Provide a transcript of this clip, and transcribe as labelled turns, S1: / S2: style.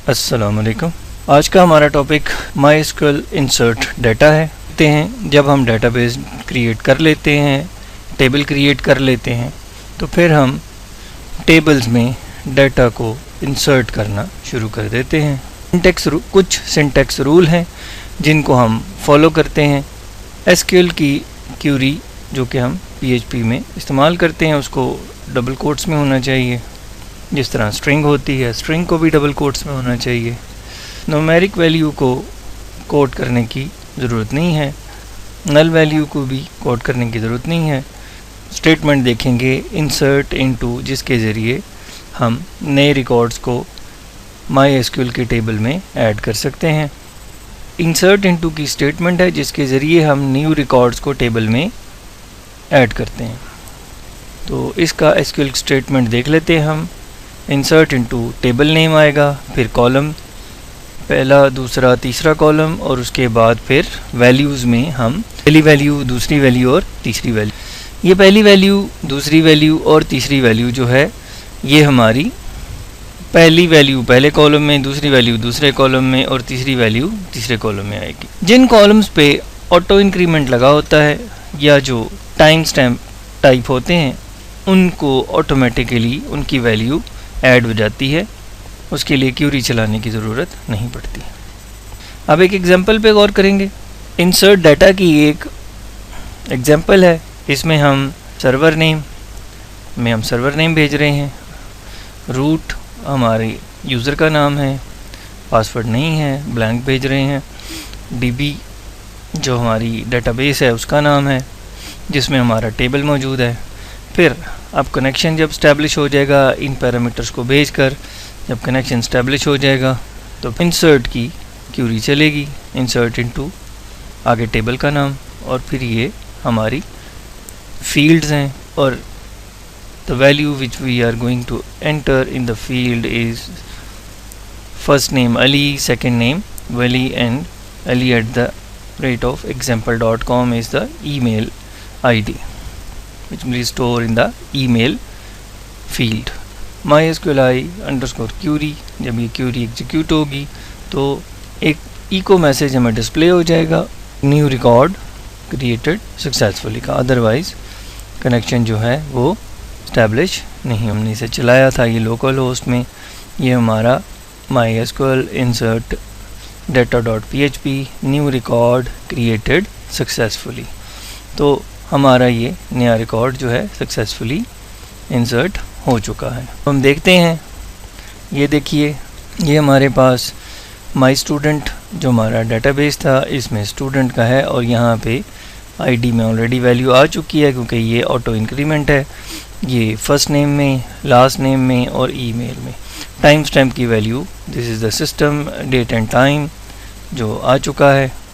S1: अस्सलाम वालेकुम। आज का हमारा टॉपिक माईएसक्यूएल इंसर्ट डाटा है। देखते हैं जब हम डेटाबेस क्रिएट कर लेते हैं, टेबल क्रिएट कर लेते हैं, तो फिर हम टेबल्स में डाटा को इंसर्ट करना शुरू कर देते हैं। कुछ सिंटैक्स रूल हैं जिनको हम फॉलो करते हैं। एसक्यूएल की क्यूरी जो कि हम पीएचपी में इस्तेमाल करते हैं उसको डबल कोट्स में होना चाहिए। जिस तरह स्ट्रिंग होती है, स्ट्रिंग को भी डबल कोट्स में होना चाहिए। न्यूमेरिक वैल्यू को कोड करने की ज़रूरत नहीं है, नल वैल्यू को भी कोड करने की ज़रूरत नहीं है। स्टेटमेंट देखेंगे इंसर्ट इनटू, जिसके ज़रिए हम नए रिकॉर्ड्स को माईएसक्यूएल के टेबल में ऐड कर सकते हैं। इंसर्ट इनटू की स्टेटमेंट है जिसके ज़रिए हम न्यू रिकॉर्ड्स को टेबल में ऐड करते हैं। तो इसका एसक्यूएल स्टेटमेंट देख लेते हैं हम। इंसर्ट इनटू टेबल नेम आएगा, फिर कॉलम, पहला दूसरा तीसरा कॉलम, और उसके बाद फिर वैल्यूज़ में हम पहली वैल्यू, दूसरी वैल्यू और तीसरी वैल्यू। ये पहली वैल्यू, दूसरी वैल्यू और तीसरी वैल्यू जो है ये हमारी पहली वैल्यू पहले कॉलम में, दूसरी वैल्यू दूसरे कॉलम में और तीसरी वैल्यू तीसरे कॉलम में आएगी। जिन कॉलम्स पे ऑटो इंक्रीमेंट लगा होता है या जो टाइम स्टैम्प टाइप होते हैं उनको ऑटोमेटिकली उनकी वैल्यू ऐड हो जाती है, उसके लिए क्यूरी चलाने की ज़रूरत नहीं पड़ती। अब एक एग्जांपल पे गौर करेंगे। इंसर्ट डाटा की एक एग्जांपल है। इसमें हम सर्वर नेम भेज रहे हैं, रूट हमारे यूज़र का नाम है, पासवर्ड नहीं है, ब्लैंक भेज रहे हैं, डीबी जो हमारी डेटाबेस है उसका नाम है जिसमें हमारा टेबल मौजूद है। फिर अब कनेक्शन जब स्टैब्लिश हो जाएगा इन पैरामीटर्स को भेजकर, जब कनेक्शन स्टैब्लिश हो जाएगा तो इंसर्ट की क्यूरी चलेगी, इंसर्ट इनटू आगे टेबल का नाम, और फिर ये हमारी फील्ड्स हैं और the value which we are going to enter in the field is first name Ali, second name Wali, and ali@example.com is the email ID which will store in the email field. MySQLi_query, जब ये Curie execute होगी तो एक eco message हमें display हो जाएगा, new record created successfully का। Otherwise connection जो है वो स्टैब्लिश नहीं, हमने इसे चलाया था ये लोकल होस्ट में। ये हमारा MySQL insert data.php new record created successfully. तो हमारा ये नया रिकॉर्ड जो है सक्सेसफुली इंसर्ट हो चुका है। हम देखते हैं, ये देखिए ये हमारे पास माई स्टूडेंट जो हमारा डेटाबेस था इसमें स्टूडेंट का है, और यहाँ पे आईडी में ऑलरेडी वैल्यू आ चुकी है क्योंकि ये ऑटो इंक्रीमेंट है। ये फर्स्ट नेम में, लास्ट नेम में और ईमेल में। टाइम स्टैम्प की value, this is the system date and time जो आ चुका है,